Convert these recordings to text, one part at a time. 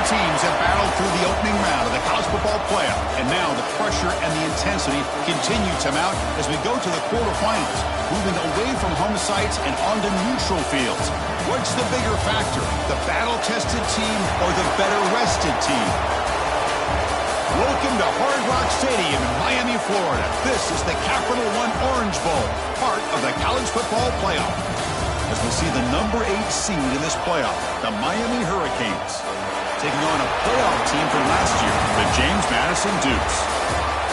teams have battled through the opening round of the college football playoff, and now the pressure and the intensity continue to mount as we go to the quarterfinals, moving away from home sites and onto neutral fields. What's the bigger factor, the battle-tested team or the better-rested team? Welcome to Hard Rock Stadium in Miami, Florida. This is the Capital One Orange Bowl, part of the college football playoff. As we see the number 8 seed in this playoff, the Miami Hurricanes, taking on a playoff team from last year, the James Madison Dukes.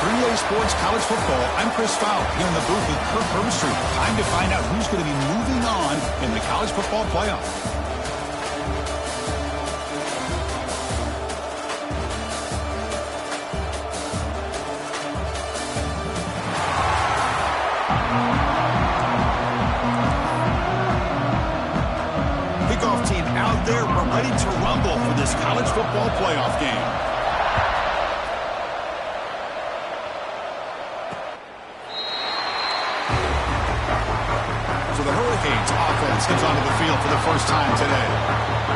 3A Sports College Football, I'm Chris Fowler, here in the booth with Kirk Herbstreit. Time to find out who's going to be moving on in the college football playoff. Team out there, we're ready to rumble for this college football playoff game. So the Hurricanes offense comes onto the field for the first time today.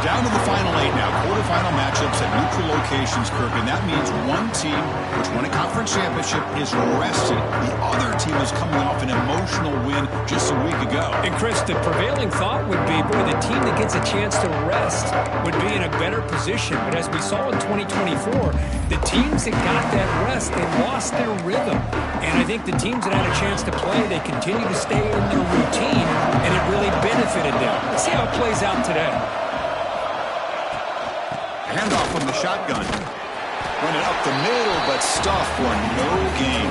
Down to the final 8 now, quarterfinal matchups at neutral locations, Kirk, and that means one team which won a conference championship is rested. The other team is coming off an emotional win just a week ago. And Chris, the prevailing thought would be, boy, the team that gets a chance to rest would be in a better position. But as we saw in 2024, the teams that got that rest, they lost their rhythm. And I think the teams that had a chance to play, they continue to stay in their routine, and it really benefited them. Let's see how it plays out today. Handoff from the shotgun. Running up the middle, but stuffed for no gain.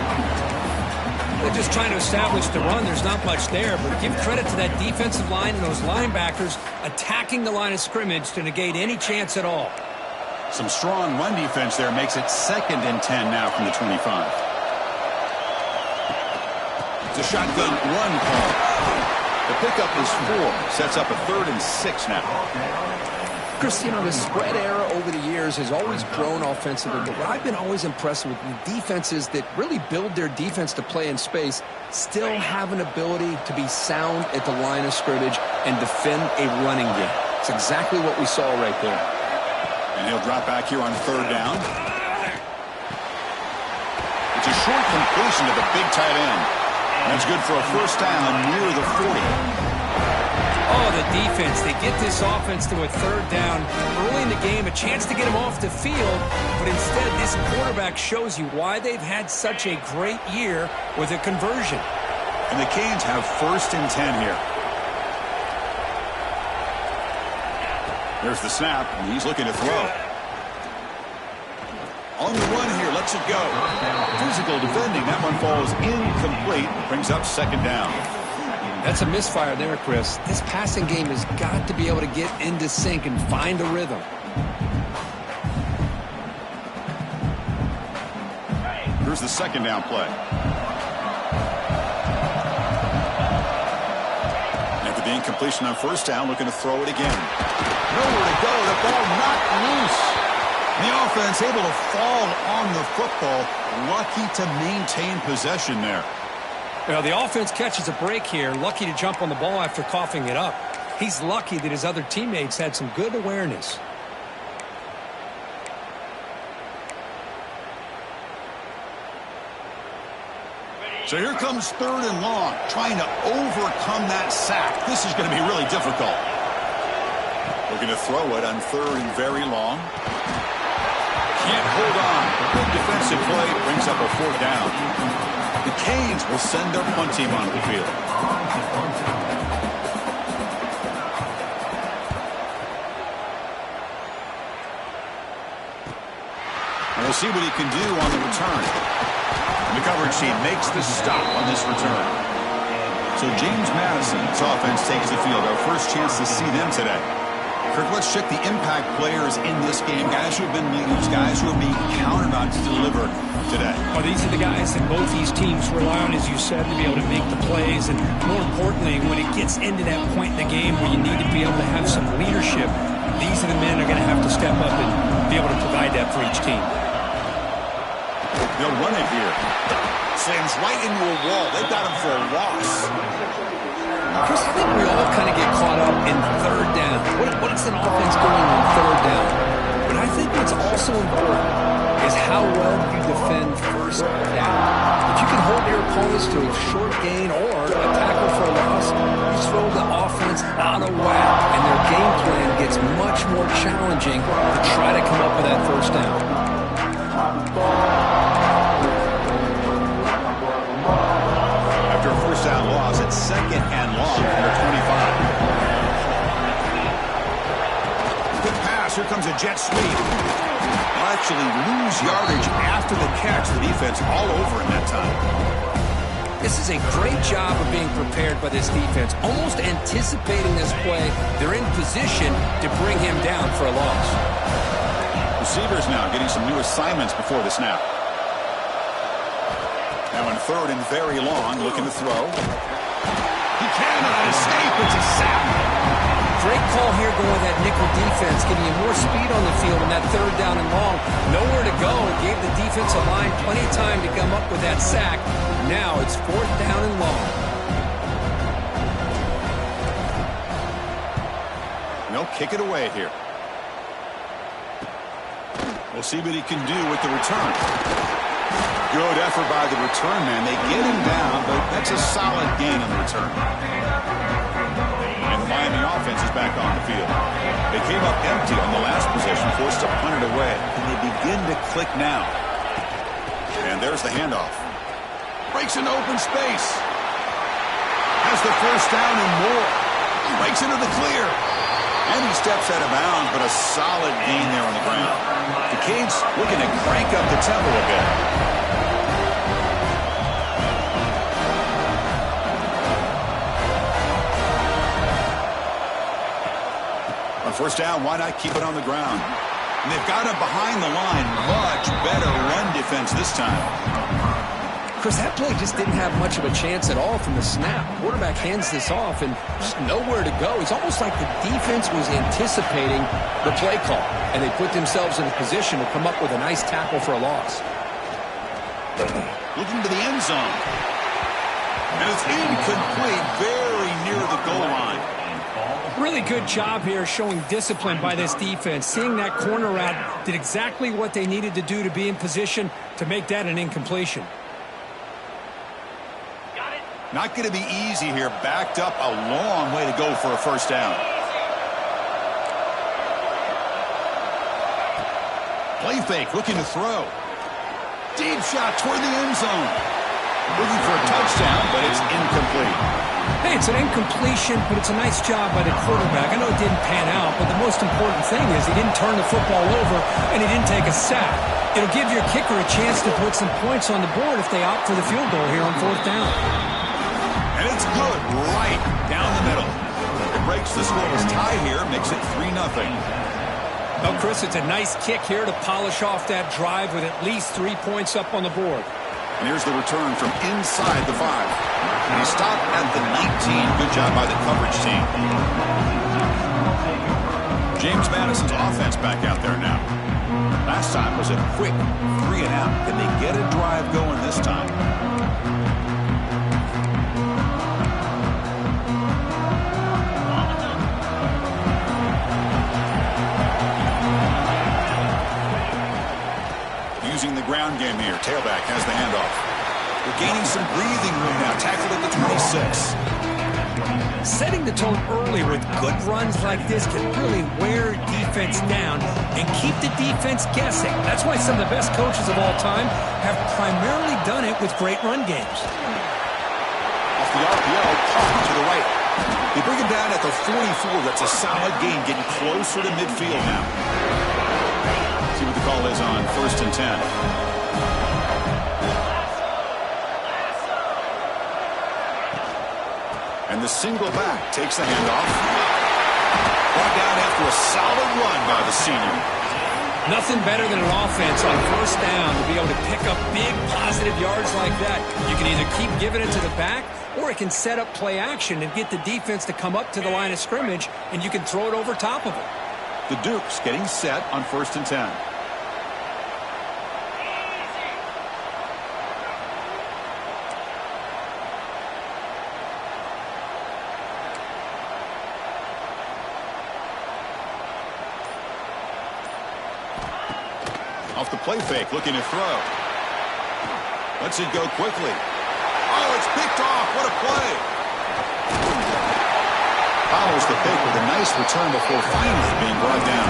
They're just trying to establish the run. There's not much there, but give credit to that defensive line and those linebackers attacking the line of scrimmage to negate any chance at all. Some strong run defense there makes it 2nd and 10 now from the 25. It's a shotgun run call. The pickup is 4. Sets up a 3rd and 6 now. Chris, you know, the spread era over the years has always grown offensively, but what I've been always impressed with the defenses that really build their defense to play in space still have an ability to be sound at the line of scrimmage and defend a running game. It's exactly what we saw right there. And he'll drop back here on 3rd down. It's a short completion to the big tight end. That's good for a first down near the 40. Oh, the defense. They get this offense to a 3rd down early in the game, a chance to get him off the field, but instead this quarterback shows you why they've had such a great year with a conversion. And the Canes have 1st and 10 here. There's the snap, and he's looking to throw. On the run here, lets it go. Physical defending, that one falls incomplete, brings up 2nd down. That's a misfire there, Chris. This passing game has got to be able to get into sync and find a rhythm. Here's the 2nd down play. After the incompletion on 1st down, looking to throw it again. Nowhere to go. The ball knocked loose. The offense able to fall on the football. Lucky to maintain possession there. Well, the offense catches a break here, lucky to jump on the ball after coughing it up. He's lucky that his other teammates had some good awareness. So here comes 3rd and long, trying to overcome that sack. This is going to be really difficult. Looking to throw it on 3rd and very long. Can't hold on. Good defensive play brings up a 4th down. The Canes will send their punt team onto the field. And we'll see what he can do on the return. And the coverage team makes the stop on this return. So James Madison's offense takes the field. Our first chance to see them today. Kirk, let's check the impact players in this game. Guys who have been leaders, guys who are being counted on to deliver today. Well, these are the guys that both these teams rely on, as you said, to be able to make the plays. And more importantly, when it gets into that point in the game where you need to be able to have some leadership, these are the men that are going to have to step up and be able to provide that for each team. They'll run it here. Slams right into a wall. They've got him for a loss. Chris, I think we all kind of get caught up in 3rd down. What is an offense doing on 3rd down? But I think what's also important is how well you defend first down. If you can hold your opponents to a short gain or a tackle for a loss, you throw the offense out of whack, and their game plan gets much more challenging to try to come up with that first down. After a first down loss, it's second and long from the 25. Good pass. Here comes a jet sweep. They'll actually lose yardage after the catch. The defense all over him that time. This is a great job of being prepared by this defense. Almost anticipating this play, they're in position to bring him down for a loss. Receivers now getting some new assignments before the snap. Now in third and very long, looking to throw. He cannot escape. It's a sack. Great call here going with that nickel defense, giving you more speed on the field in that third down and long. Nowhere to go. Gave the defensive line plenty of time to come up with that sack. Now it's fourth down and long. They'll kick it away here. We'll see what he can do with the return. Good effort by the return man. They get him down, but that's a solid gain on the return. And the Miami offense is back on the field. They came up empty on the last possession, forced to punt it away. And they begin to click now. And there's the handoff. Breaks into open space. Has the first down and more. Breaks into the clear. And he steps out of bounds, but a solid gain there on the ground. The Canes looking to crank up the tempo a bit. On first down, why not keep it on the ground? And they've got him behind the line. Much better run defense this time. Chris, that play just didn't have much of a chance at all from the snap. Quarterback hands this off and just nowhere to go. It's almost like the defense was anticipating the play call, and they put themselves in a position to come up with a nice tackle for a loss. Looking to the end zone. And it's incomplete, very near the goal line. Really good job here showing discipline by this defense. Seeing that corner route did exactly what they needed to do to be in position to make that an incompletion. Not going to be easy here. Backed up a long way to go for a first down. Play fake, looking to throw. Deep shot toward the end zone. Looking for a touchdown, but it's incomplete. Hey, it's an incompletion, but it's a nice job by the quarterback. I know it didn't pan out, but the most important thing is he didn't turn the football over and he didn't take a sack. It'll give your kicker a chance to put some points on the board if they opt for the field goal here on fourth down. And it's good, right down the middle. It breaks the scoreless tie here, makes it 3-0. Well, Chris, it's a nice kick here to polish off that drive with at least 3 points up on the board. And here's the return from inside the 5. And he stopped at the 19. Good job by the coverage team. James Madison's offense back out there now. Last time was a quick 3 and out. Can they get a drive going this time? Using the ground game here. Tailback has the handoff. We're gaining some breathing room now. Tackled at the 26. Setting the tone early with good runs like this can really wear defense down and keep the defense guessing. That's why some of the best coaches of all time have primarily done it with great run games. Off the RPO, pop to the right. They bring him down at the 44. That's a solid gain, getting closer to midfield now. See what the call is on 1st and 10. And the single back takes the handoff. Brought down after a solid run by the senior. Nothing better than an offense on first down to be able to pick up big positive yards like that. You can either keep giving it to the back, or it can set up play action and get the defense to come up to the line of scrimmage, and you can throw it over top of it. The Dukes getting set on 1st and 10. Off the play fake, looking to throw. Lets it go quickly. Oh, it's picked off. What a play. Follows the pick with a nice return before finally being brought down.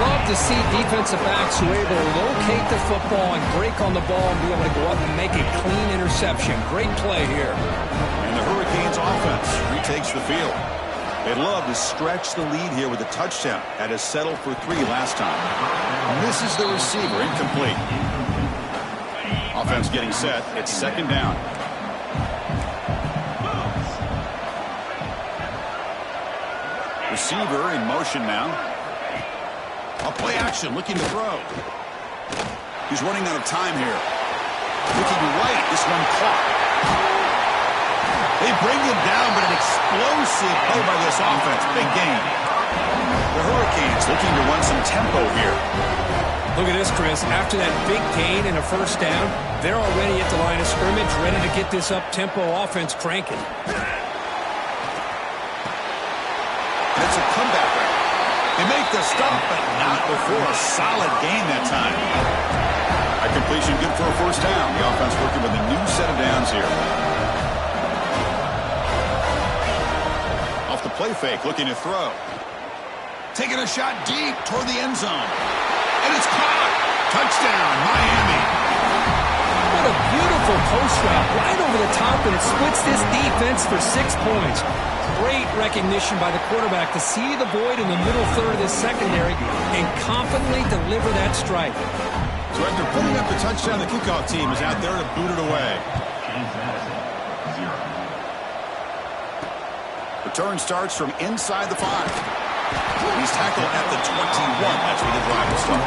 Love to see defensive backs who are able to locate the football and break on the ball and be able to go up and make a clean interception. Great play here. And the Hurricanes offense retakes the field. They'd love to stretch the lead here with a touchdown. Had to settle for 3 last time. Misses the receiver, incomplete. Offense getting set. It's second down. Receiver in motion now. A play action, looking to throw. He's running out of time here. Looking right, this one caught. They bring him down, but an explosive play by this offense. Big gain. The Hurricanes looking to run some tempo here. Look at this, Chris. After that big gain and a first down, they're already at the line of scrimmage, ready to get this up-tempo offense cranking. That's a comeback route. They make the stop, but not before a solid gain that time. A completion good for a first down. The offense working with a new set of downs here. Off the play fake, looking to throw. Taking a shot deep toward the end zone. And it's caught. Touchdown, Miami. What a beautiful post route right over the top, and it splits this defense for 6 points. Great recognition by the quarterback to see the void in the middle third of this secondary and confidently deliver that strike. So after putting up the touchdown, the kickoff team is out there to boot it away. Return starts from inside the 5. He's tackled at the 21. That's where the drive will start.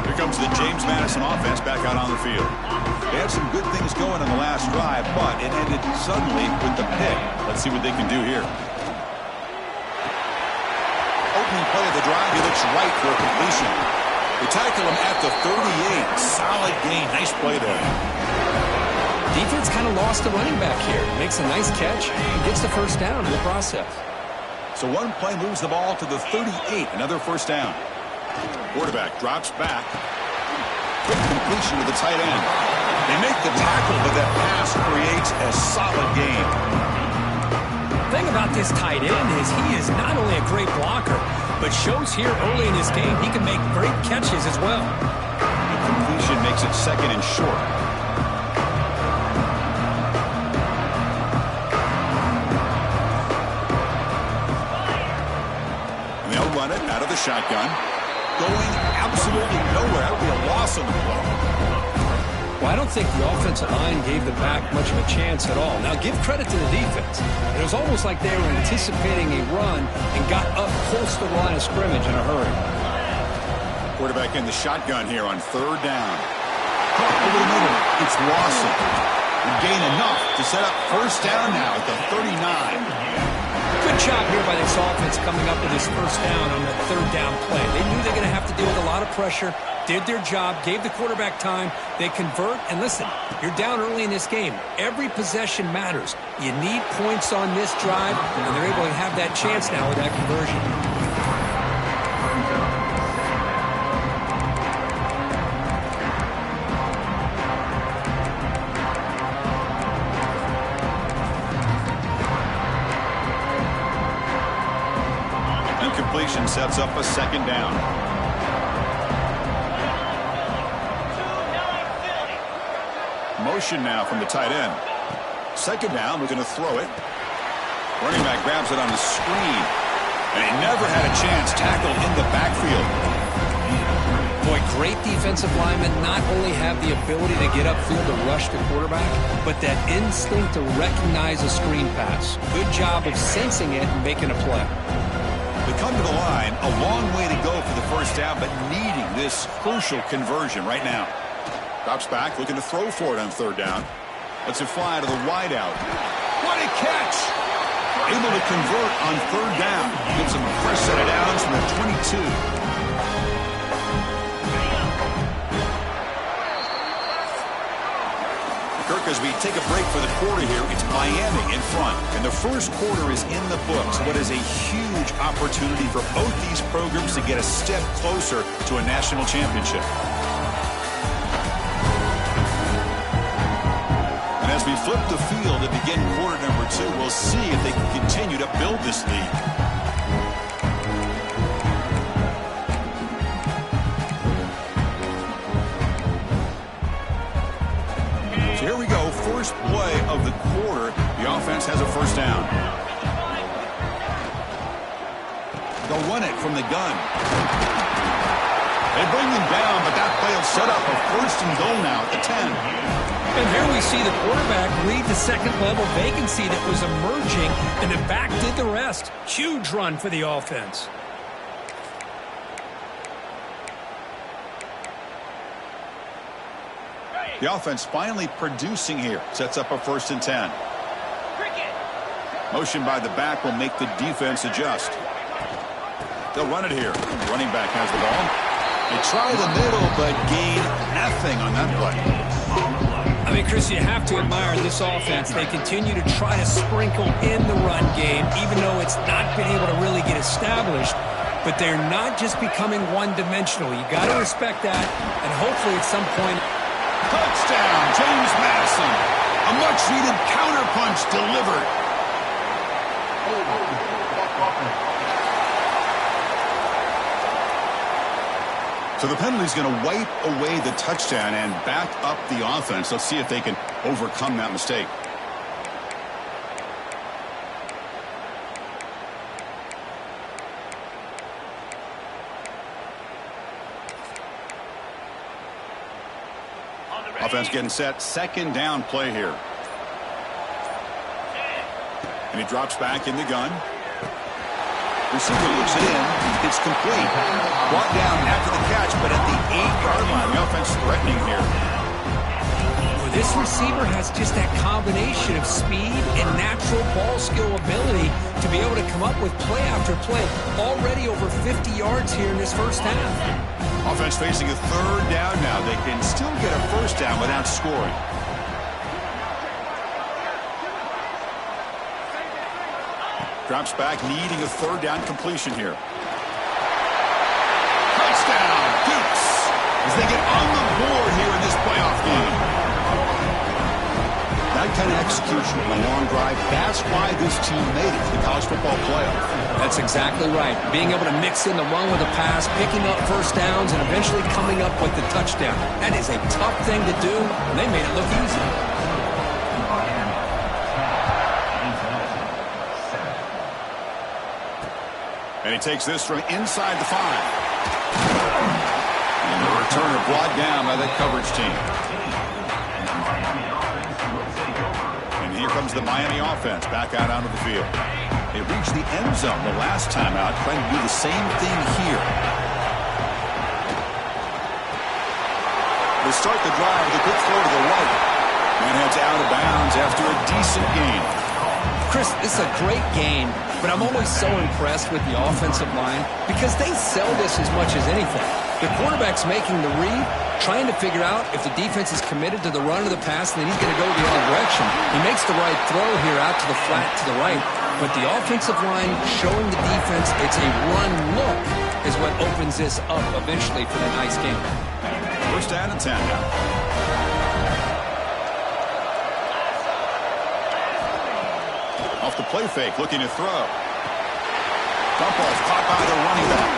Here comes the James Madison offense back out on the field. They had some good things going on the last drive, but it ended suddenly with the pick. Let's see what they can do here. Opening play of the drive, he looks right for a completion. They tackle him at the 38. Solid gain. Nice play there. Defense kind of lost the running back here. Makes a nice catch and gets the first down in the process. So one play moves the ball to the 38. Another first down. Quarterback drops back. Quick completion to the tight end. They make the tackle, but that pass creates a solid gain. The thing about this tight end is he is not only a great blocker, but shows here early in this game he can make great catches as well. The completion makes it second and short. And they'll run it out of the shotgun. Going absolutely nowhere. That would be a loss on the play. Well, I don't think the offensive line gave the back much of a chance at all. Now, give credit to the defense. It was almost like they were anticipating a run and got up close to the line of scrimmage in a hurry. Quarterback in the shotgun here on third down. Over the middle, it's Lawson. And gain enough to set up first down now at the 39. Good job here by this offense coming up with this first down on that third down play. They knew they were going to have to deal with a lot of pressure, did their job, gave the quarterback time. They convert, and listen, you're down early in this game. Every possession matters. You need points on this drive, and they're able to have that chance now with that conversion. Completion sets up a second down. Motion now from the tight end. Second down, we're going to throw it. Running back grabs it on the screen. And he never had a chance, tackled in the backfield. Boy, great defensive linemen not only have the ability to get upfield to rush the quarterback, but that instinct to recognize a screen pass. Good job of sensing it and making a play. They come to the line, a long way to go for the first down, but needing this crucial conversion right now. Drops back, looking to throw for it on third down. Lets it fly to the wideout. What a catch! Able to convert on third down. Gets him a fresh set of downs from the 22. Kirkisby take a break for the quarter here. It's Miami in front, and the first quarter is in the books. What is a huge opportunity for both these programs to get a step closer to a national championship. And as we flip the field and begin quarter number 2, we'll see if they can continue to build this lead. Here we go, first play of the quarter. The offense has a first down. They'll run it from the gun. They bring them down, but that play will set up a first and goal now at the 10. And here we see the quarterback lead the second-level vacancy that was emerging, and the back did the rest. Huge run for the offense. The offense finally producing here. Sets up a first and 10. Motion by the back will make the defense adjust. They'll run it here. Running back has the ball. They try the middle, but gain nothing on that play. I mean, Chris, you have to admire this offense. They continue to try to sprinkle in the run game, even though it's not been able to really get established. But they're not just becoming one-dimensional. You got to respect that, and hopefully at some point... Touchdown, James Madison. A much-needed counterpunch delivered. So the penalty is going to wipe away the touchdown and back up the offense. Let's see if they can overcome that mistake. Offense getting set. Second down play here. And he drops back in the gun. Receiver looks it in. It's complete. Brought down after the catch, but at the 8-yard line. The offense threatening here. Well, this receiver has just that combination of speed and natural ball skill ability to be able to come up with play after play. Already over 50 yards here in this first half. Offense facing a third down now. They can still get a first down without scoring. Drops back, needing a third down completion here. Touchdown, Dukes, as they get on the board here in this playoff game. That kind of execution on a long drive, that's why this team made it to the college football playoff. That's exactly right. Being able to mix in the run with a pass, picking up first downs, and eventually coming up with the touchdown. That is a tough thing to do, and they made it look easy. And he takes this from inside the 5. And the returner brought down by that coverage team. And here comes the Miami offense back out onto the field. They reached the end zone the last time out, trying to do the same thing here. They start the drive with a good throw to the right. And heads out of bounds after a decent gain. Chris, this is a great game, but I'm always so impressed with the offensive line because they sell this as much as anything. The quarterback's making the read, trying to figure out if the defense is committed to the run or the pass, and then he's going to go the other direction. He makes the right throw here out to the flat to the right, but the offensive line showing the defense it's a run look is what opens this up eventually for the nice game. First down and 10 now. Off the play fake, looking to throw. Dump ball's caught by the running back.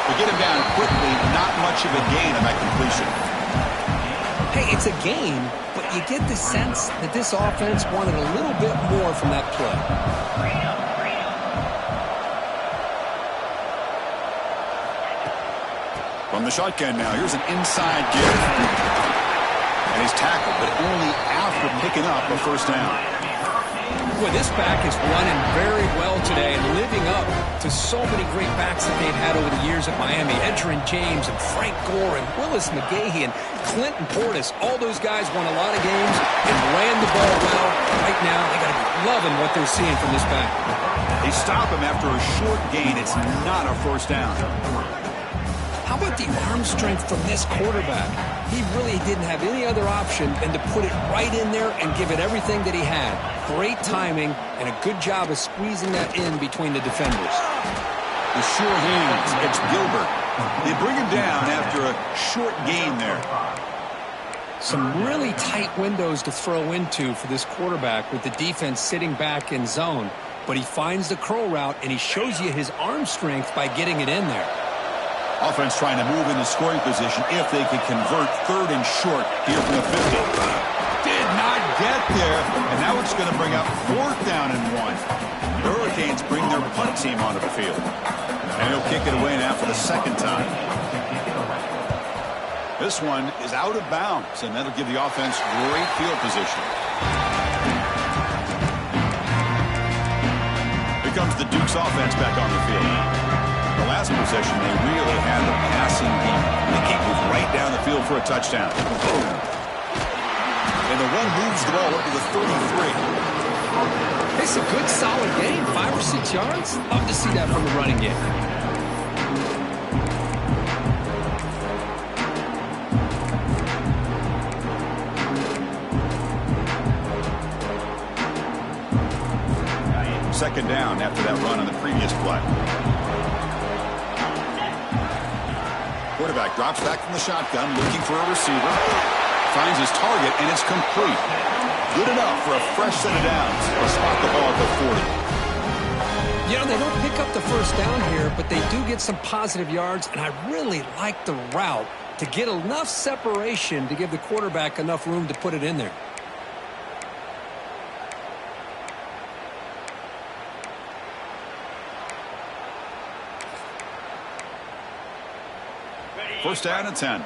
They get him down quickly, not much of a gain on that completion. Hey, it's a gain, but you get the sense that this offense wanted a little bit more from that play. From the shotgun now, here's an inside give. And he's tackled, but only after picking up a first down. Boy, this back is running very well today and living up to so many great backs that they've had over the years at Miami. Edgerrin James and Frank Gore and Willis McGahee and Clinton Portis. All those guys won a lot of games and ran the ball well. Right now, they got to be loving what they're seeing from this back. They stop him after a short gain. It's not a first down. How about the arm strength from this quarterback? He really didn't have any other option than to put it right in there and give it everything that he had. Great timing and a good job of squeezing that in between the defenders. The sure hands, it's Gilbert. They bring him down after a short gain there. Some really tight windows to throw into for this quarterback with the defense sitting back in zone. But he finds the curl route, and he shows you his arm strength by getting it in there. Offense trying to move into scoring position if they can convert 3rd and short here from the 50. Did not get there, and now it's going to bring up 4th down and 1. The Hurricanes bring their punt team onto the field. And he'll kick it away now for the 2nd time. This one is out of bounds, and that'll give the offense great field position. Here comes the Duke's offense back on the field. The last possession, they really had the passing game. They can't move right down the field for a touchdown. And the one moves the ball up to the 33. It's a good, solid game. 5 or 6 yards. Love to see that from the running game. Second down after that run on the previous play. Quarterback drops back from the shotgun, looking for a receiver. Finds his target, and it's complete. Good enough for a fresh set of downs. They'll spot the ball at the 40. You know, they don't pick up the first down here, but they do get some positive yards, and I really like the route to get enough separation to give the quarterback enough room to put it in there. First down and 10.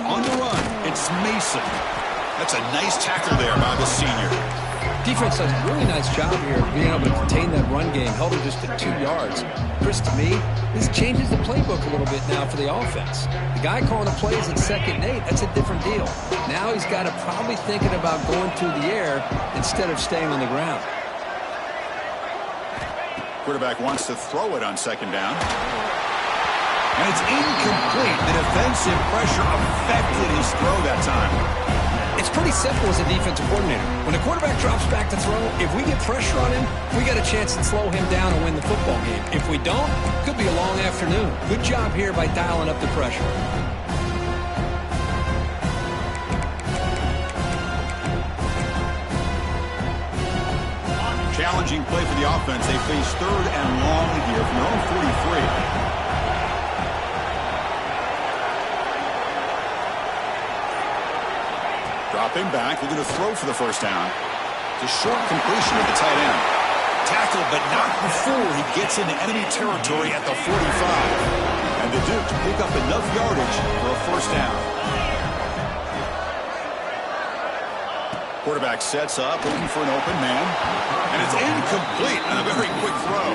On the run, it's Mason. That's a nice tackle there by the senior. Defense does a really nice job here of being able to contain that run game. Held it just at 2 yards. Chris, to me, this changes the playbook a little bit now for the offense. The guy calling the plays at 2nd and 8, that's a different deal. Now he's got to probably thinking about going through the air instead of staying on the ground. Quarterback wants to throw it on 2nd down. And it's incomplete. The defensive pressure affected his throw that time. It's pretty simple as a defensive coordinator. When the quarterback drops back to throw, if we get pressure on him, we got a chance to slow him down and win the football game. If we don't, it could be a long afternoon. Good job here by dialing up the pressure. Challenging play for the offense. They face 3rd and long here from their own 43. Dropping back, looking to throw for the first down. It's a short completion at the tight end. Tackled, but not before he gets into enemy territory at the 45. And the Dukes pick up enough yardage for a first down. Quarterback sets up, looking for an open man. And it's incomplete on a very quick throw.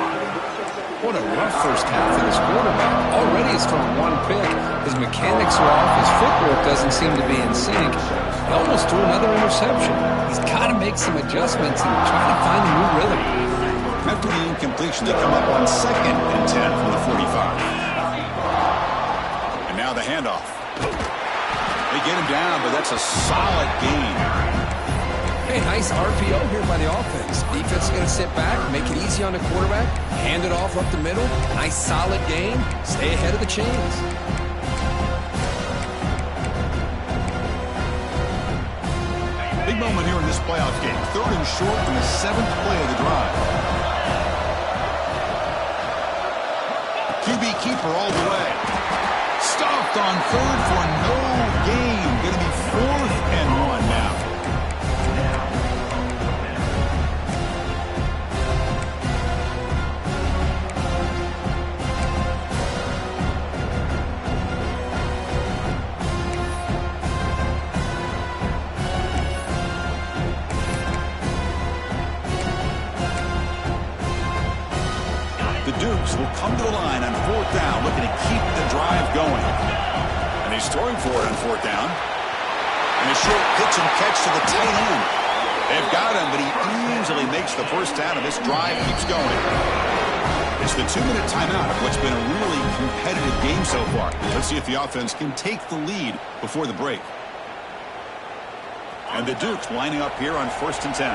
What a rough first half for this quarterback. Already has thrown 1 pick. His mechanics are off. His footwork doesn't seem to be in sync. He almost threw another interception. He's got to make some adjustments and try to find a new rhythm. After the incompletion, they come up on 2nd and 10 from the 45. And now the handoff. They get him down, but that's a solid gain. Hey, nice RPO here by the offense. Defense is going to sit back, make it easy on the quarterback, hand it off up the middle. Nice solid game. Stay ahead of the chains. Big moment here in this playoff game. 3rd and short from the 7th play of the drive. QB keeper all the way. Stopped on 3rd for no gain. Going to be 4th and 1 now. Dukes will come to the line on 4th down, looking to keep the drive going. And he's throwing for it on 4th down. And a short pitch and catch to the tight end. They've got him, but he easily makes makes the first down, and this drive keeps going. It's the 2-minute timeout of what's been a really competitive game so far. Let's see if the offense can take the lead before the break. And the Dukes lining up here on 1st and 10.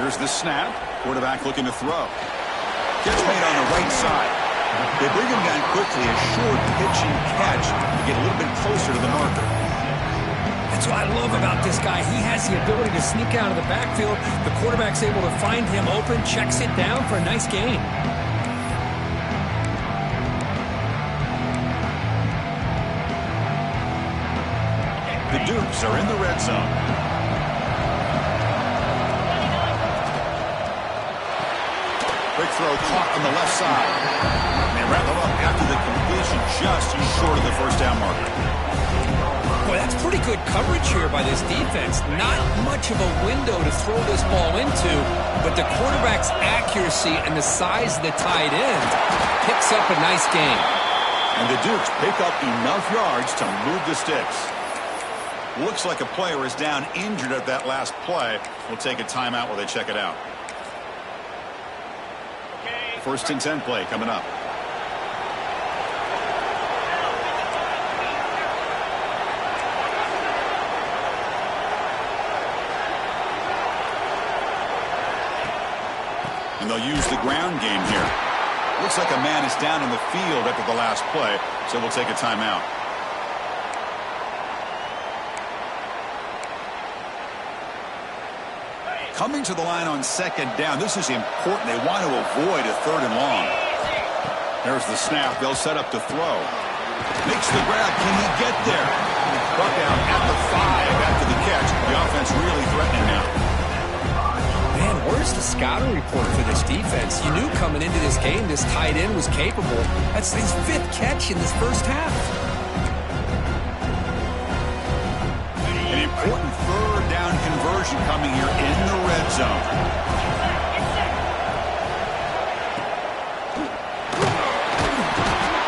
Here's the snap. Quarterback looking to throw. Catch made on the right side. They bring him down quickly. A short pitch and catch to get a little bit closer to the marker. That's what I love about this guy. He has the ability to sneak out of the backfield. The quarterback's able to find him open, checks it down for a nice gain. The Dukes are in the red zone. Quick throw caught on the left side. They wrap him up after the completion, just short of the first down marker. Boy, that's pretty good coverage here by this defense. Not much of a window to throw this ball into, but the quarterback's accuracy and the size of the tight end picks up a nice gain. And the Dukes pick up enough yards to move the sticks. Looks like a player is down injured at that last play. We'll take a timeout while they check it out. 1st and 10 play coming up. And they'll use the ground game here. Looks like a man is down in the field after the last play, so we'll take a timeout. Coming to the line on 2nd down. This is important. They want to avoid a 3rd and long. There's the snap. They'll set up to throw. Makes the grab. Can he get there? Brought down at the 5 after the catch. The offense really threatening now. Man, where's the scouting report for this defense? You knew coming into this game this tight end was capable. That's his 5th catch in this first half. An important 3rd down conversion coming here in the red zone.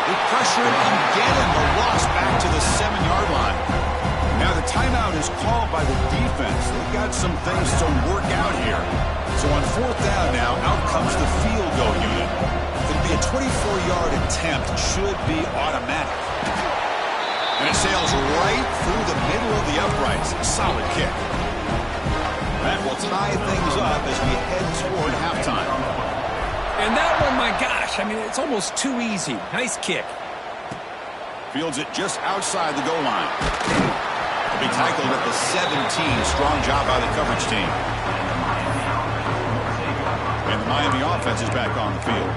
They pressure him again. The loss back to the 7-yard line. Now the timeout is called by the defense. They've got some things to work out here. So on 4th down now, out comes the field goal unit. It'll be a 24-yard attempt. Should be automatic. And it sails right through the middle of the uprights. Solid kick. That will tie things up as we head toward halftime. And that one, my gosh, I mean, it's almost too easy. Nice kick. Fields it just outside the goal line. He'll be tackled at the 17. Strong job by the coverage team. And the Miami offense is back on the field.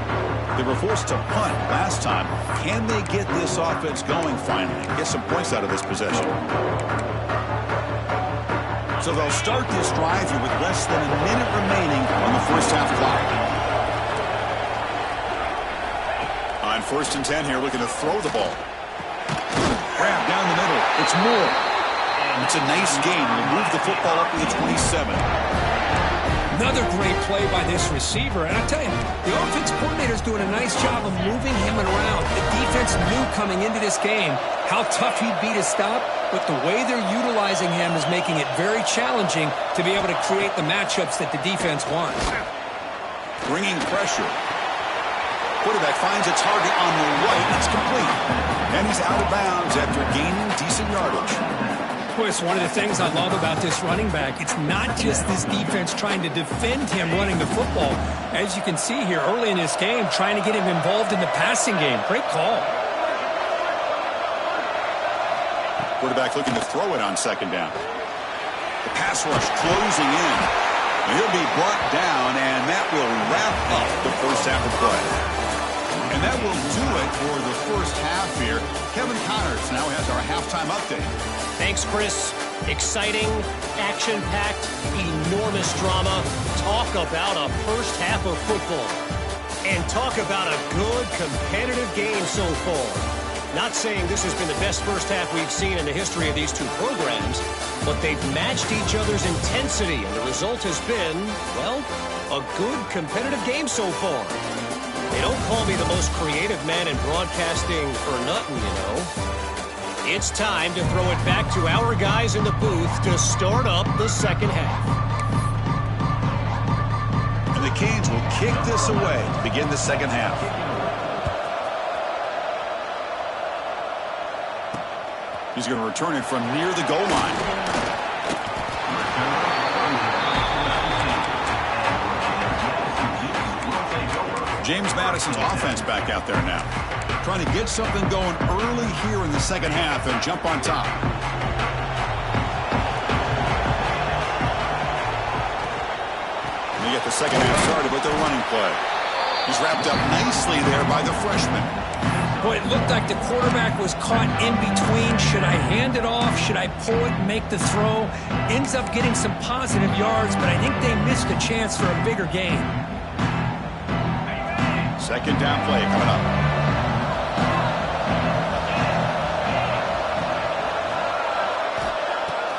They were forced to punt last time. Can they get this offense going finally? Get some points out of this possession. So they'll start this drive here with less than a minute remaining on the first half clock. On 1st and 10 here, looking to throw the ball. Grab down the middle. It's Moore. It's a nice gain. We'll move the football up to the 27. Another great play by this receiver. And I tell you, the offense coordinator's doing a nice job of moving him around. The defense knew coming into this game how tough he'd be to stop, but the way they're utilizing him is making it very challenging to be able to create the matchups that the defense wants. Bringing pressure. Quarterback finds a target on the right. It's complete. And he's out of bounds after gaining decent yardage. Boy, it's one of the things I love about this running back. It's not just this defense trying to defend him running the football. As you can see here early in this game, trying to get him involved in the passing game. Great call. Quarterback looking to throw it on 2nd down. The pass rush closing in. And he'll be brought down, and that will wrap up the first half of play. And that will do it for the first half here. Kevin Connors now has our halftime update. Thanks, Chris. Exciting, action-packed, enormous drama. Talk about a first half of football. And talk about a good, competitive game so far. Not saying this has been the best first half we've seen in the history of these two programs, but they've matched each other's intensity, and the result has been, well, a good, competitive game so far. They don't call me the most creative man in broadcasting for nothing, you know. It's time to throw it back to our guys in the booth to start up the second half. And the Canes will kick this away to begin the second half. He's going to return it from near the goal line. James Madison's offense back out there now, trying to get something going early here in the second half and jump on top. And they get the second half started with their running play. He's wrapped up nicely there by the freshman. Boy, it looked like the quarterback was caught in between. Should I hand it off? Should I pull it and make the throw? Ends up getting some positive yards, but I think they missed a chance for a bigger gain. Second down play coming up.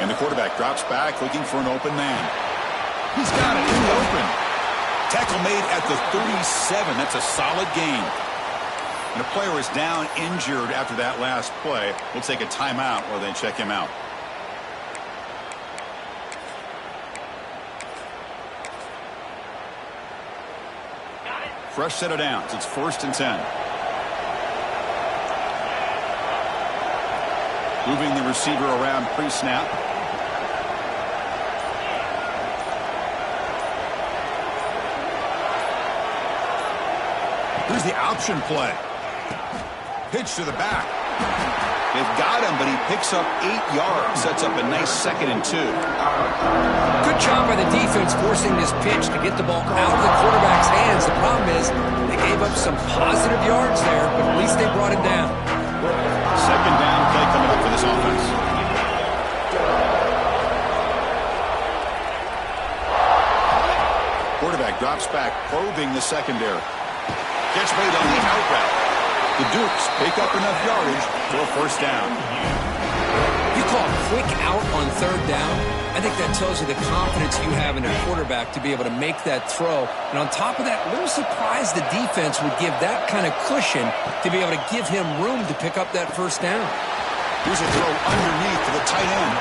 And the quarterback drops back looking for an open man. He's got it in the open. Tackle made at the 37. That's a solid gain. And a player is down injured after that last play. We'll take a timeout while they check him out. Fresh set of downs. It's 1st and 10. Moving the receiver around pre-snap. Here's the option play. Pitch to the back. They've got him, but he picks up 8 yards. Sets up a nice 2nd and 2. Good job by the defense forcing this pitch to get the ball out of the quarterback's hands. The problem is they gave up some positive yards there, but at least they brought it down. Second down play coming up for this offense. Quarterback drops back, probing the secondary. Catch made on the out route. The Dukes pick up enough yardage for a 1st down. You call a quick out on 3rd down. I think that tells you the confidence you have in a quarterback to be able to make that throw. And on top of that, a little surprised the defense would give that kind of cushion to be able to give him room to pick up that 1st down. Here's a throw underneath to the tight end.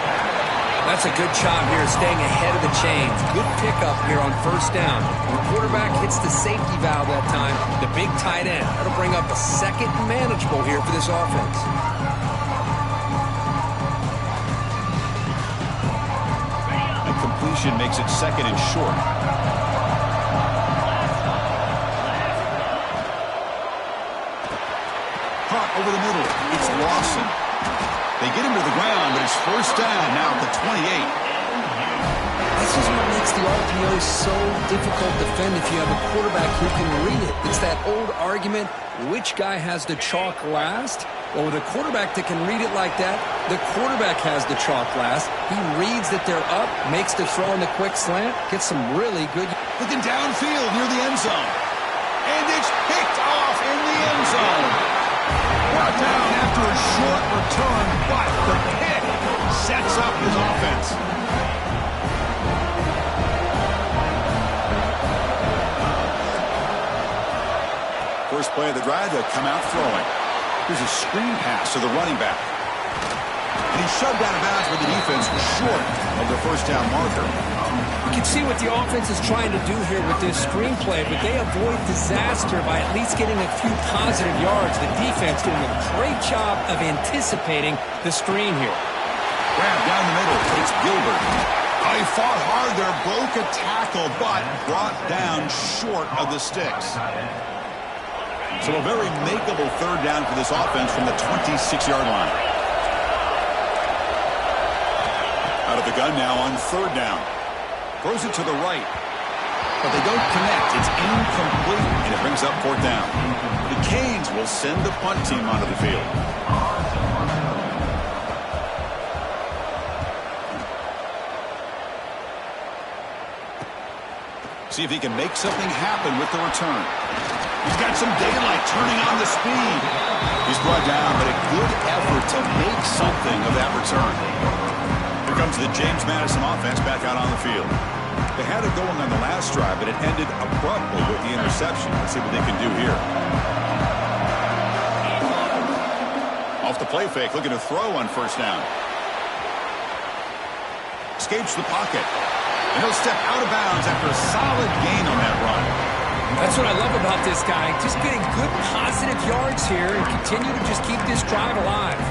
That's a good job here, staying ahead of the chains. Good pickup here on 1st down. The quarterback hits the safety valve that time, the big tight end. That'll bring up a 2nd and manageable here for this offense. And completion makes it 2nd and short. Caught over the middle. It's Lawson. They get him to the ground, but it's 1st down now at the 28. This is what makes the RPO so difficult to defend if you have a quarterback who can read it. It's that old argument, which guy has the chalk last? Well, with a quarterback that can read it like that, the quarterback has the chalk last. He reads that they're up, makes the throw on the quick slant, gets some really good... Looking downfield near the end zone. And it's picked off in the end zone. Brought down after a short return, but the pick sets up his offense. First play of the drive, they'll come out throwing. Here's a screen pass to the running back. And he's shoved out of bounds with the defense short of the 1st down marker. You can see what the offense is trying to do here with this screenplay, but they avoid disaster by at least getting a few positive yards. The defense doing a great job of anticipating the screen here. Grab down the middle. It's Gilbert. Oh, he fought hard there, broke a tackle, but brought down short of the sticks. So a very makeable 3rd down for this offense from the 26-yard line. Out of the gun now on 3rd down. Throws it to the right. But they don't connect. It's incomplete, and it brings up 4th down. The Canes will send the punt team onto the field. See if he can make something happen with the return. He's got some daylight turning on the speed. He's brought down, but a good effort to make something of that return. Here comes the James Madison offense back out on the field. They had it going on the last drive, but it ended abruptly with the interception. Let's see what they can do here. Off the play fake, looking to throw on first down. Escapes the pocket. And he'll step out of bounds after a solid gain on that run. That's what I love about this guy. Just getting good positive yards here and continue to just keep this drive alive.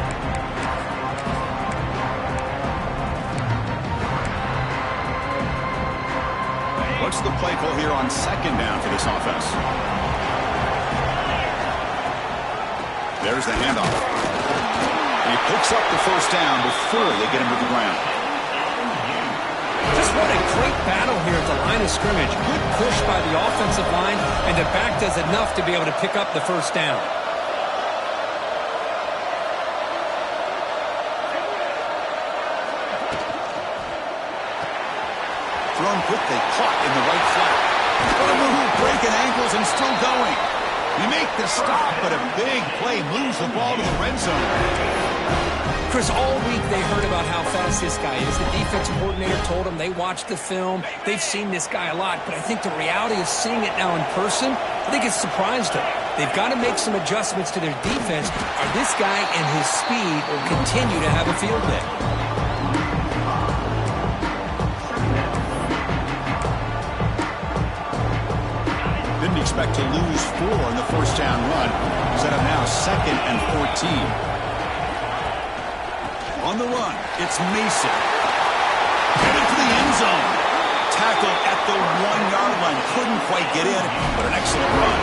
What's the play call here on second down for this offense? There's the handoff. And he picks up the first down before they get him to the ground. Just what a great battle here at the line of scrimmage. Good push by the offensive line, and the back does enough to be able to pick up the first down. Thrown quickly, caught in the right flat. What a move, breaking ankles and still going. You make the stop, but a big play moves the ball to the red zone. Chris, all week they heard about how fast this guy is. The defensive coordinator told them they watched the film. They've seen this guy a lot, but I think the reality of seeing it now in person, I think it's surprised them. They've got to make some adjustments to their defense, or this guy and his speed will continue to have a field day. Didn't expect to lose 4 in the first down run. Set up now 2nd and 14. On the run, it's Mason. Headed to the end zone. Tackle at the 1-yard line. Couldn't quite get in, but an excellent run.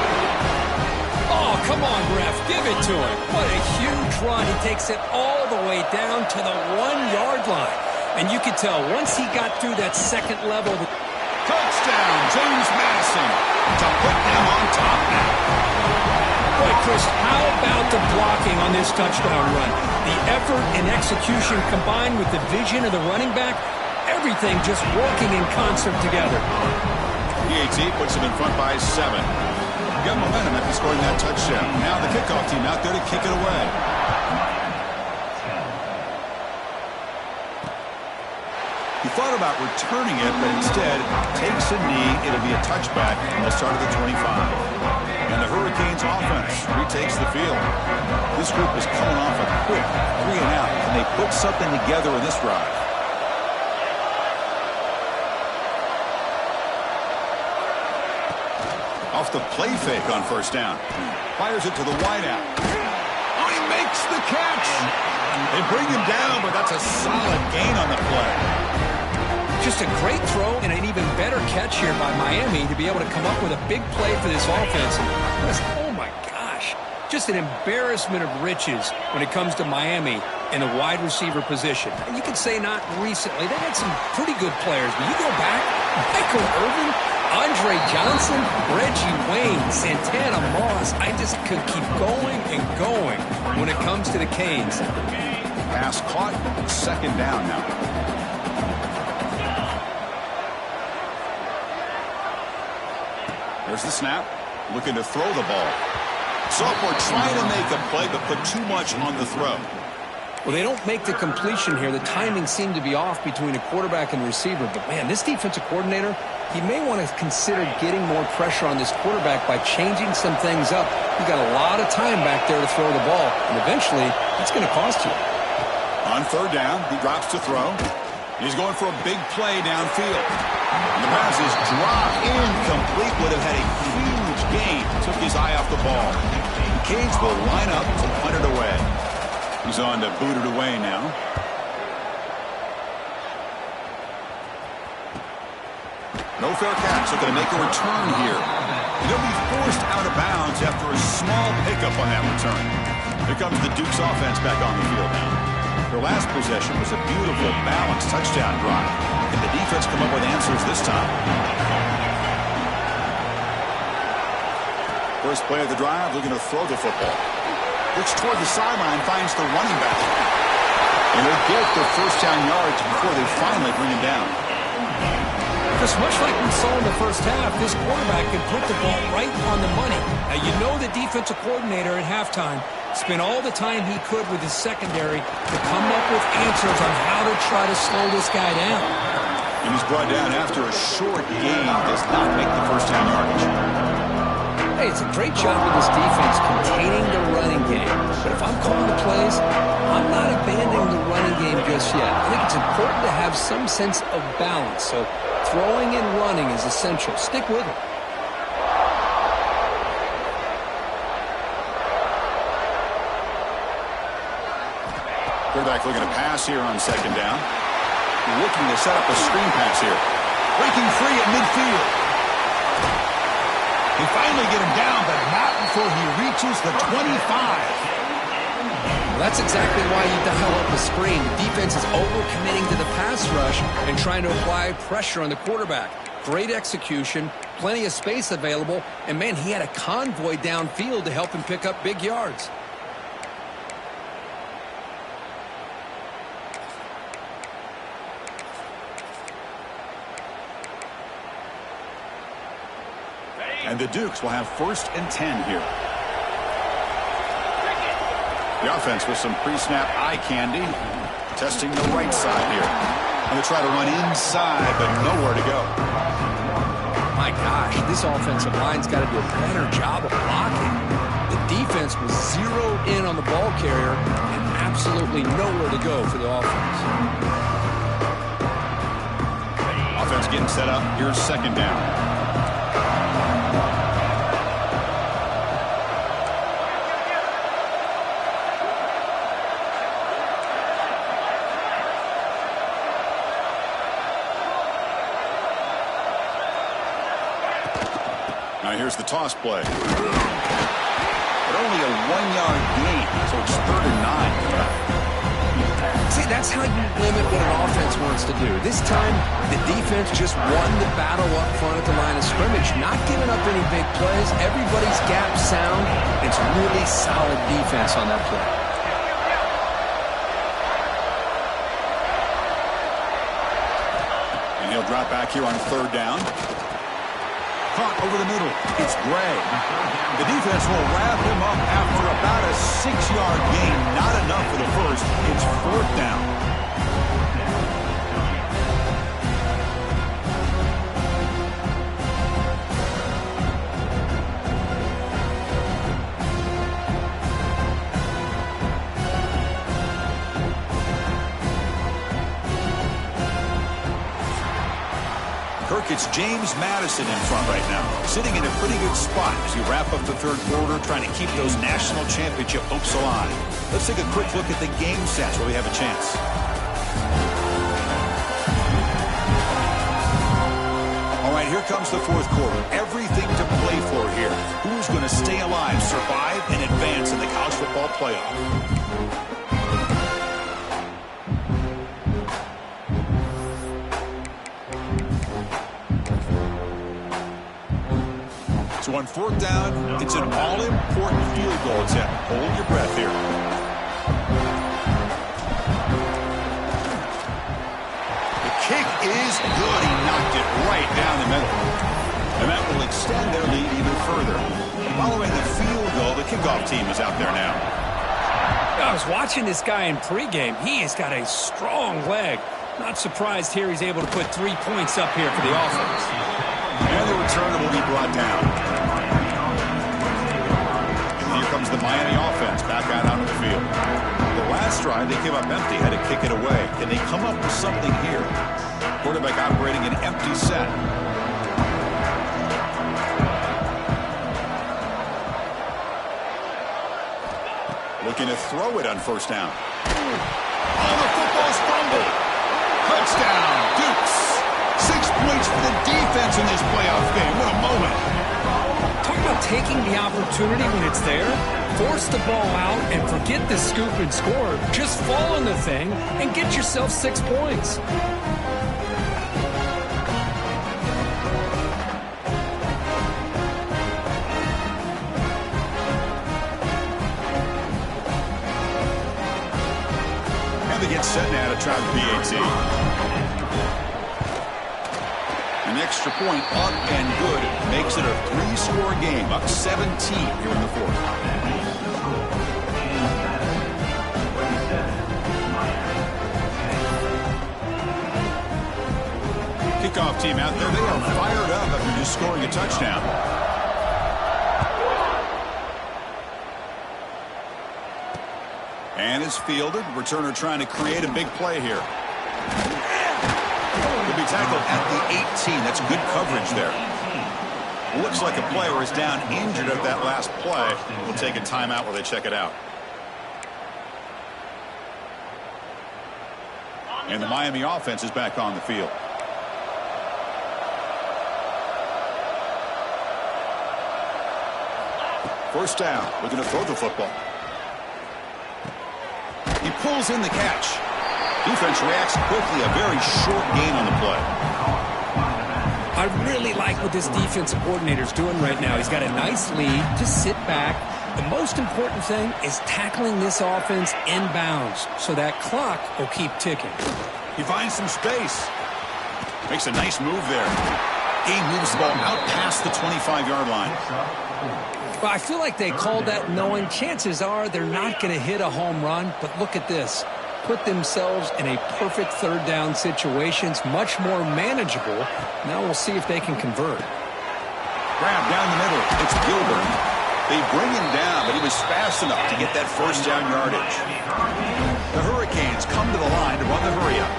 Oh, come on, ref. Give it to him. What a huge run. He takes it all the way down to the 1-yard line. And you could tell once he got through that second level. Touchdown, James Madison to put them on top now. Boy, Chris, how about the blocking on this touchdown run? The effort and execution combined with the vision of the running back, everything just working in concert together. PAT puts them in front by 7. Got momentum after scoring that touchdown. Now the kickoff team out there to kick it away. He thought about returning it, but instead takes a knee. It'll be a touchback on the start of the 25. And the Hurricanes offense retakes the field. This group is coming off a quick 3-and-out. Can they put something together in this drive? Off the play fake on first down. Fires it to the wideout. Oh, he makes the catch. They bring him down, but that's a solid gain on the play. Just a great throw and an even better catch here by Miami to be able to come up with a big play for this offense. Oh, my gosh. Just an embarrassment of riches when it comes to Miami in the wide receiver position. And you could say not recently. They had some pretty good players. But you go back, Michael Irvin, Andre Johnson, Reggie Wayne, Santana Moss. I just could keep going and going when it comes to the Canes. Pass caught, 2nd down now. There's the snap. Looking to throw the ball. Sophomore trying to make a play, but put too much on the throw. Well, they don't make the completion here. The timing seemed to be off between a quarterback and receiver. But, man, this defensive coordinator, he may want to consider getting more pressure on this quarterback by changing some things up. You've got a lot of time back there to throw the ball, and eventually that's going to cost you. On 3rd down, he drops to throw. He's going for a big play downfield. And the pass is dropped incomplete. Would have had a huge gain. Took his eye off the ball. The Canes will line up to punt it away. He's on to boot it away now. No fair catch. Looking to make a return here. He'll be forced out of bounds after a small pickup on that return. Here comes the Duke's offense back on the field now. Their last possession was a beautiful, balanced touchdown drive. Can the defense come up with answers this time? First play of the drive, looking to throw the football. Looks toward the sideline, finds the running back. And they'll get their first down yards before they finally bring him down. Just much like we saw in the first half, this quarterback can put the ball right on the money. Now, you know the defensive coordinator at halftime spent all the time he could with his secondary to come up with answers on how to try to slow this guy down. And he's brought down after a short gain. Does not make the first down yardage. Hey, it's a great job of this defense containing the running game. But if I'm calling the plays, I'm not abandoning the running game just yet. I think it's important to have some sense of balance. So throwing and running is essential. Stick with it. Quarterback looking to pass here on second down. Looking to set up a screen pass here. Breaking free at midfield. They finally get him down, but not before he reaches the 25. Well, that's exactly why you dial up the screen. The defense is overcommitting to the pass rush and trying to apply pressure on the quarterback. Great execution, plenty of space available, and, man, he had a convoy downfield to help him pick up big yards. And the Dukes will have 1st and 10 here. The offense with some pre-snap eye candy. Testing the right side here. And they try to run inside, but nowhere to go. My gosh, this offensive line's got to do a better job of blocking. The defense was zeroed in on the ball carrier and absolutely nowhere to go for the offense. Offense getting set up. Here's second down. Now here's the toss play. But only a 1-yard gain, so it's 3rd and 9. See, that's how you limit what an offense wants to do. This time, the defense just won the battle up front at the line of scrimmage, not giving up any big plays. Everybody's gap sound. It's really solid defense on that play. And he'll drop back here on 3rd down. Caught over the middle. It's Gray. The defense will wrap him up after about a 6-yard gain. Not enough for the first. It's 4th down. It's James Madison in front right now, sitting in a pretty good spot as you wrap up the 3rd quarter, trying to keep those national championship hopes alive. Let's take a quick look at the game stats where we have a chance. All right, here comes the 4th quarter. Everything to play for here. Who's going to stay alive, survive, and advance in the college football playoff? So on 4th down, it's an all-important field goal attempt. Hold your breath here. The kick is good. He knocked it right down the middle. And that will extend their lead even further. Following the field goal, the kickoff team is out there now. I was watching this guy in pregame. He has got a strong leg. Not surprised here he's able to put 3 points up here for the offense. And the return will be brought down. And here comes the Miami offense back out onto the field. The last drive, they came up empty, had to kick it away. Can they come up with something here? Quarterback operating an empty set. Looking to throw it on 1st down. Oh, the football's fumbled. Touchdown, Dukes. 6 points for the defense in this playoff game. What a moment. Talk about taking the opportunity when it's there. Force the ball out and forget the scoop and score. Just fall on the thing and get yourself 6 points. And they get set now to try the PAT. An extra point up and good makes it a 3-score game, up 17 here in the 4th. Kickoff team out there, they are fired up after just scoring a touchdown. And is fielded. Returner trying to create a big play here. He'll be tackled at the 18. That's good coverage there. Looks like a player is down injured at that last play. We'll take a timeout while they check it out. And the Miami offense is back on the field. First down. We're going to throw the football. He pulls in the catch. Defense reacts quickly. A very short gain on the play. I really like what this defensive coordinator is doing right now. He's got a nice lead. Just sit back. The most important thing is tackling this offense inbounds so that clock will keep ticking. He finds some space. Makes a nice move there. He moves the ball out past the 25-yard line. Well, I feel like they called that knowing chances are they're not going to hit a home run. But look at this. Put themselves in a perfect third down situation. It's much more manageable. Now we'll see if they can convert. Grab down the middle. It's Gilbert. They bring him down, but he was fast enough to get that first down yardage. The Hurricanes come to the line to run the hurry-up.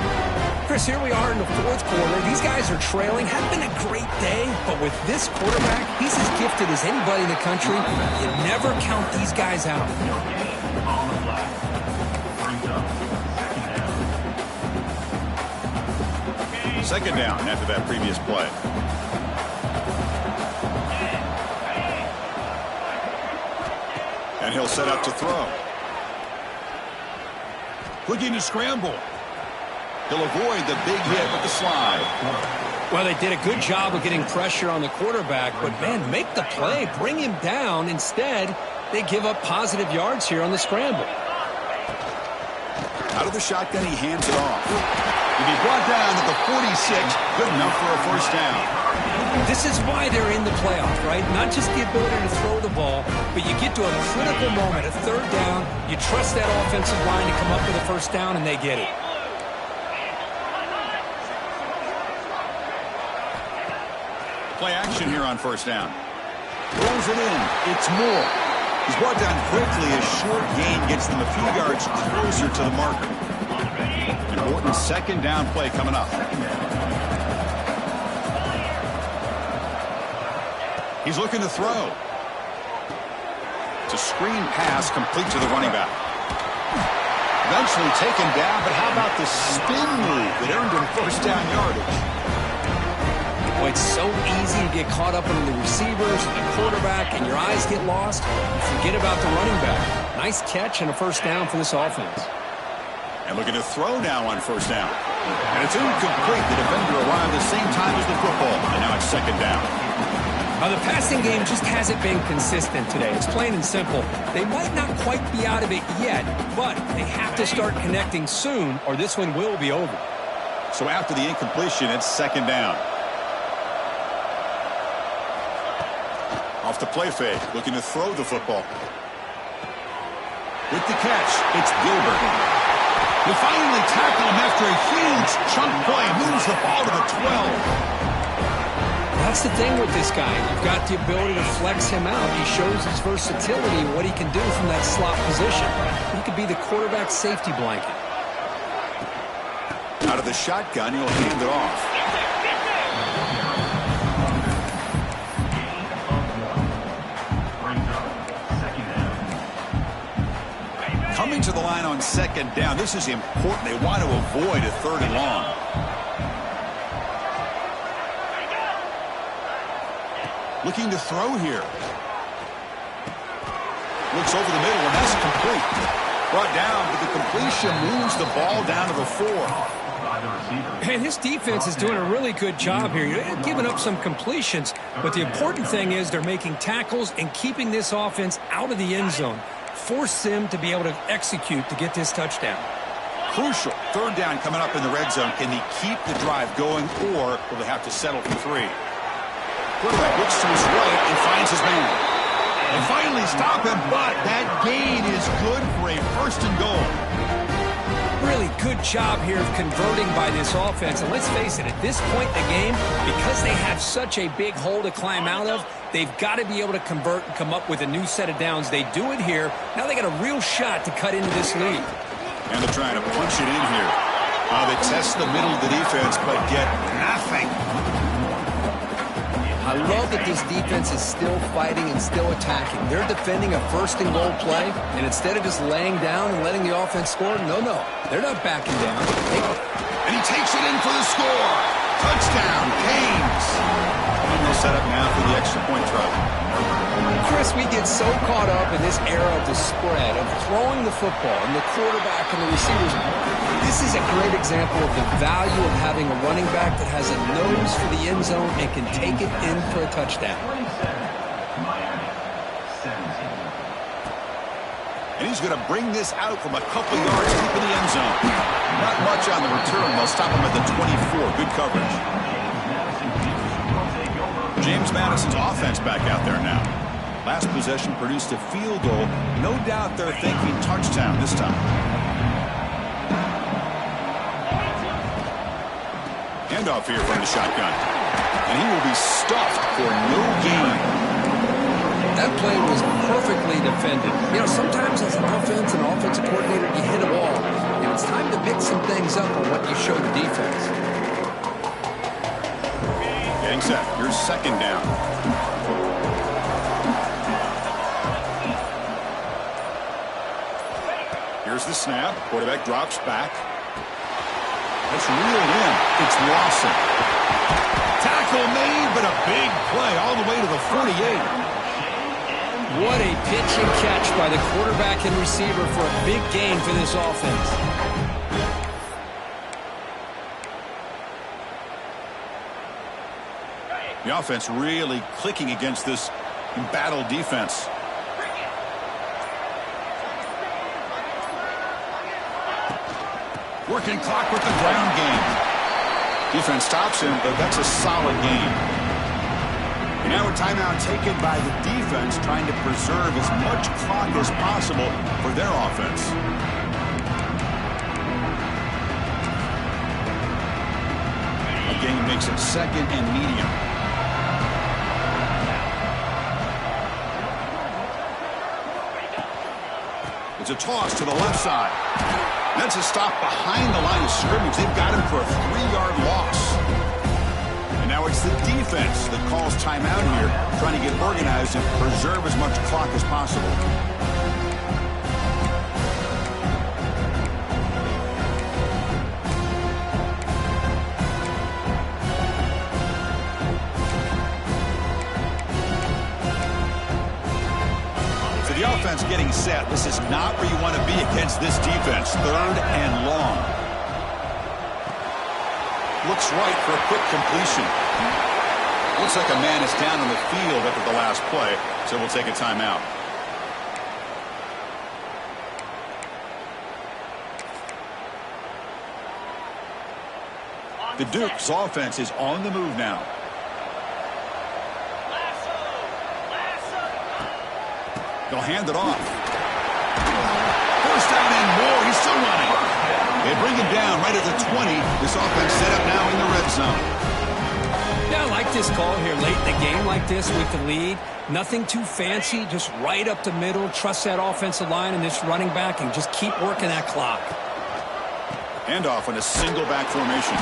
Chris, here we are in the fourth quarter. These guys are trailing. Hadn't been a great day, but with this quarterback, he's as gifted as anybody in the country. You never count these guys out. Second down after that previous play. And he'll set up to throw. Looking to scramble. He'll avoid the big hit with the slide. Well, they did a good job of getting pressure on the quarterback, but, man, make the play. Bring him down. Instead, they give up positive yards here on the scramble. Out of the shotgun, he hands it off. He'll be brought down at the 46. Good enough for a first down. This is why they're in the playoff, right? Not just the ability to throw the ball, but you get to a critical moment, a third down. You trust that offensive line to come up with a first down, and they get it. Play action here on first down. Throws it in. It's Moore. He's brought down quickly. A short gain gets them a few yards closer to the marker. Important second down play coming up. He's looking to throw. It's a screen pass complete to the running back. Eventually taken down, but how about the spin move that earned him first down yardage? Well, it's so easy to get caught up under the receivers and the quarterback, and your eyes get lost. You forget about the running back. Nice catch and a first down for this offense. And looking to throw now on first down. And it's incomplete. The defender arrived the same time as the football, and now it's second down. The passing game just hasn't been consistent today. It's plain and simple. They might not quite be out of it yet, but they have to start connecting soon, or this one will be over. So after the incompletion, it's second down. Off the play fake, looking to throw the football. With the catch, it's Gilbert. They finally tackle him after a huge chunk play. Moves the ball to the 12. That's the thing with this guy. You've got the ability to flex him out. He shows his versatility, what he can do from that slot position. He could be the quarterback safety blanket. Out of the shotgun, he'll hand it off. Coming to the line on second down. This is important. They want to avoid a third and long. Looking to throw here. Looks over the middle, and that's complete. Brought down, but the completion moves the ball down to the 4. And this defense is doing a really good job here. They're giving up some completions, but the important thing is they're making tackles and keeping this offense out of the end zone. Force them to be able to execute to get this touchdown. Crucial. Third down coming up in the red zone. Can they keep the drive going, or will they have to settle for 3? Quarterback looks to his right and finds his man. They finally stop him, but that gain is good for a first and goal. Really good job here of converting by this offense. And let's face it, at this point in the game, because they have such a big hole to climb out of, they've got to be able to convert and come up with a new set of downs. They do it here. Now they got a real shot to cut into this lead. And they're trying to punch it in here. They test the middle of the defense, but get nothing. I love that this defense is still fighting and still attacking. They're defending a first-and-goal play, and instead of just laying down and letting the offense score, no, they're not backing down. And he takes it in for the score. Touchdown, Canes. And they'll set up now for the extra point try. Chris, we get so caught up in this era of the spread, of throwing the football, and the quarterback and the receivers. This is a great example of the value of having a running back that has a nose for the end zone and can take it in for a touchdown. And he's going to bring this out from a couple yards deep in the end zone. Not much on the return. They'll stop him at the 24. Good coverage. James Madison's offense back out there now. Last possession produced a field goal. No doubt they're thinking touchdown this time. Handoff here from the shotgun. And he will be stuffed for no gain. That play was perfectly defended. You know, sometimes as an offensive coordinator, you hit a wall. And it's time to mix some things up on what you show the defense. Getting set. Here's second down. Here's the snap. Quarterback drops back. It's reeled in. It's Lawson. Tackle made, but a big play all the way to the 48. What a pitch and catch by the quarterback and receiver for a big gain for this offense. The offense really clicking against this embattled defense. Working clock with the ground game. Defense stops him, but that's a solid game. And now a timeout taken by the defense, trying to preserve as much clock as possible for their offense. The game makes it second and medium. It's a toss to the left side. That's a stop behind the line of scrimmage. They've got him for a 3-yard loss. And now it's the defense that calls timeout here, trying to get organized and preserve as much clock as possible. The offense getting set. This is not where you want to be against this defense. Third and long. Looks right for a quick completion. Looks like a man is down on the field after the last play, so we'll take a timeout. The Duke's offense is on the move now. They'll hand it off. First down and more. He's still running. They bring him down right at the 20. This offense set up now in the red zone. Yeah, I like this call here late in the game like this with the lead. Nothing too fancy, just right up the middle. Trust that offensive line and this running back and just keep working that clock. Handoff in a single back formation.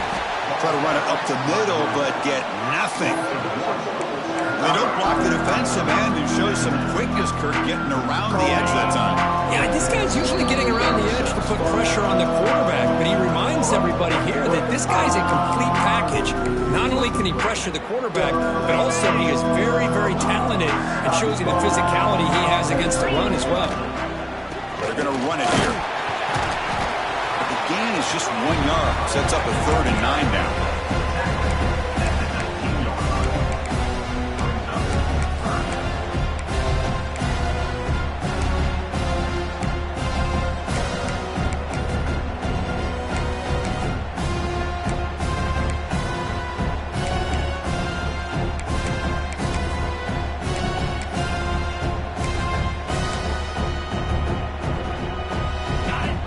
Try to run it up the middle, but get nothing. They don't block the defensive end and shows some quickness, Kirk, getting around the edge that time. Yeah, this guy's usually getting around the edge to put pressure on the quarterback, but he reminds everybody here that this guy's a complete package. Not only can he pressure the quarterback, but also he is very, very talented and shows you the physicality he has against the run as well. They're going to run it here. But the gain is just 1 yard. Sets up a 3rd and 9 now.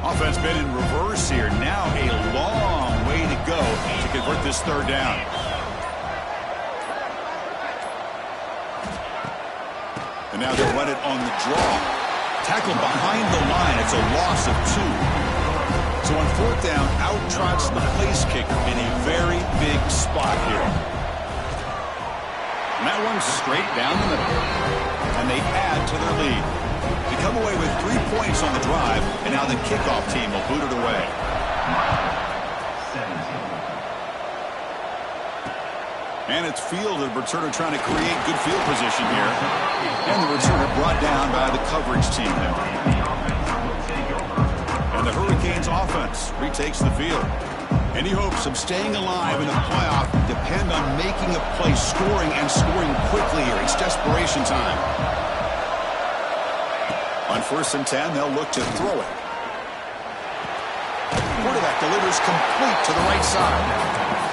Offense been in reverse pass here. Now a long way to go to convert this third down. And now they'll run it on the draw. Tackled behind the line. It's a loss of 2. So on fourth down, out trots the place kicker in a very big spot here. And that one's straight down the middle. And they add to their lead. They come away with 3 points on the drive, and now the kickoff team will boot it away. And it's field, and the returner trying to create good field position here. And the returner brought down by the coverage team there. And the Hurricanes offense retakes the field. Any hopes of staying alive in the playoff depend on making a play, scoring, and scoring quickly here. It's desperation time. On 1st and 10, they'll look to throw it. Quarterback delivers complete to the right side.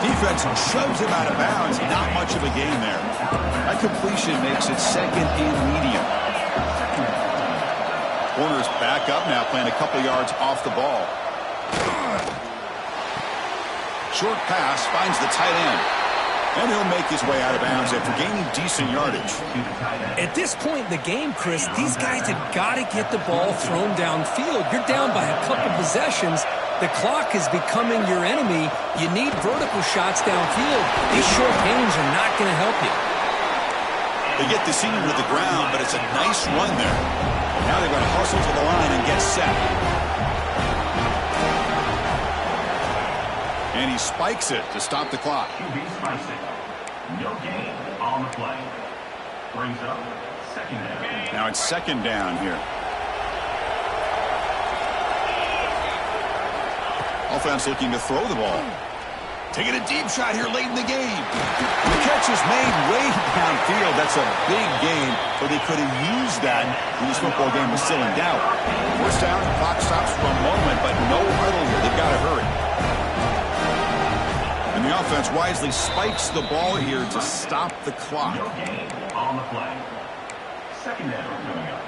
Defense shoves him out of bounds. Not much of a gain there. That completion makes it 2nd and medium. Corner's back up now, playing a couple yards off the ball. Short pass finds the tight end. And he'll make his way out of bounds after gaining decent yardage. At this point in the game, Chris, these guys have got to get the ball thrown downfield. You're down by a couple possessions. The clock is becoming your enemy. You need vertical shots downfield. These short gains are not going to help you. They get the senior to the ground, but it's a nice run there. Now they've got to hustle to the line and get set. And he spikes it to stop the clock. QB spikes it. No gain on the play. Brings up 2nd down. Now it's 2nd down here. Offense looking to throw the ball. Taking a deep shot here late in the game. The catch is made way downfield. That's a big gain, but they could have used that when this football game was still in doubt. 1st down, clock stops for a moment, but no huddle here. They've got to hurry. And the offense wisely spikes the ball here to stop the clock. No gain on the play. 2nd down coming up.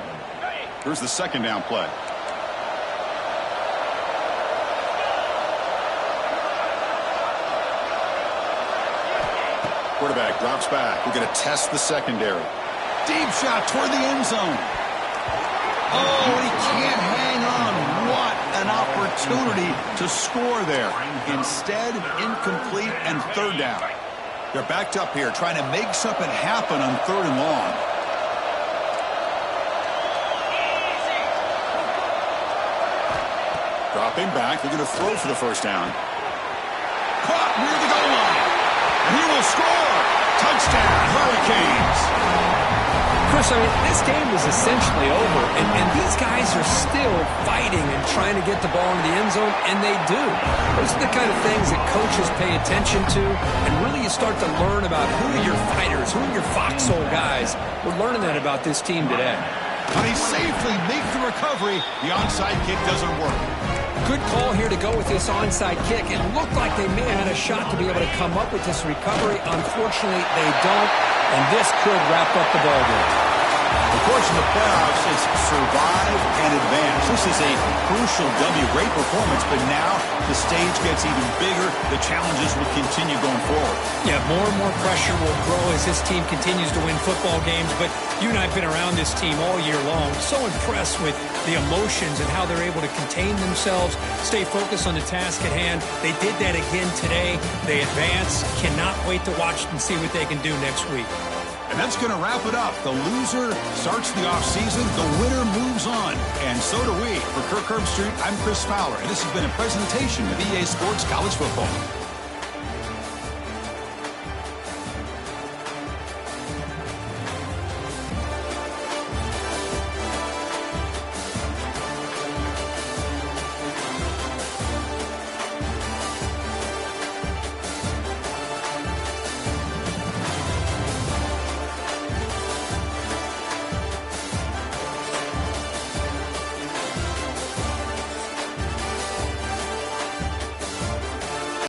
Here's the 2nd down play. Quarterback drops back. We're going to test the secondary. Deep shot toward the end zone. Oh, he can't hang on. What an opportunity to score there. Instead, incomplete and 3rd down. They're backed up here trying to make something happen on 3rd and long. Dropping back. They're going to throw for the 1st down. Caught near the goal line. And he will score. Touchdown, Hurricanes. Chris, I mean, this game was essentially over, and these guys are still fighting and trying to get the ball into the end zone, and they do. Those are the kind of things that coaches pay attention to, and really you start to learn about who are your fighters, who are your foxhole guys. We're learning that about this team today. But he safely makes the recovery. The onside kick doesn't work. Good call here to go with this onside kick. It looked like they may have had a shot to be able to come up with this recovery. Unfortunately, they don't, and this could wrap up the ball game. Of course, in the playoffs, it's survive and advance. This is a crucial W. Great performance, but now the stage gets even bigger. The challenges will continue going forward. Yeah, more and more pressure will grow as this team continues to win football games, but you and I have been around this team all year long. So impressed with the emotions and how they're able to contain themselves, stay focused on the task at hand. They did that again today. They advance. Cannot wait to watch and see what they can do next week. And that's going to wrap it up. The loser starts the offseason. The winner moves on. And so do we. For Kirk Herbstreit, I'm Chris Fowler. And this has been a presentation of EA Sports College Football.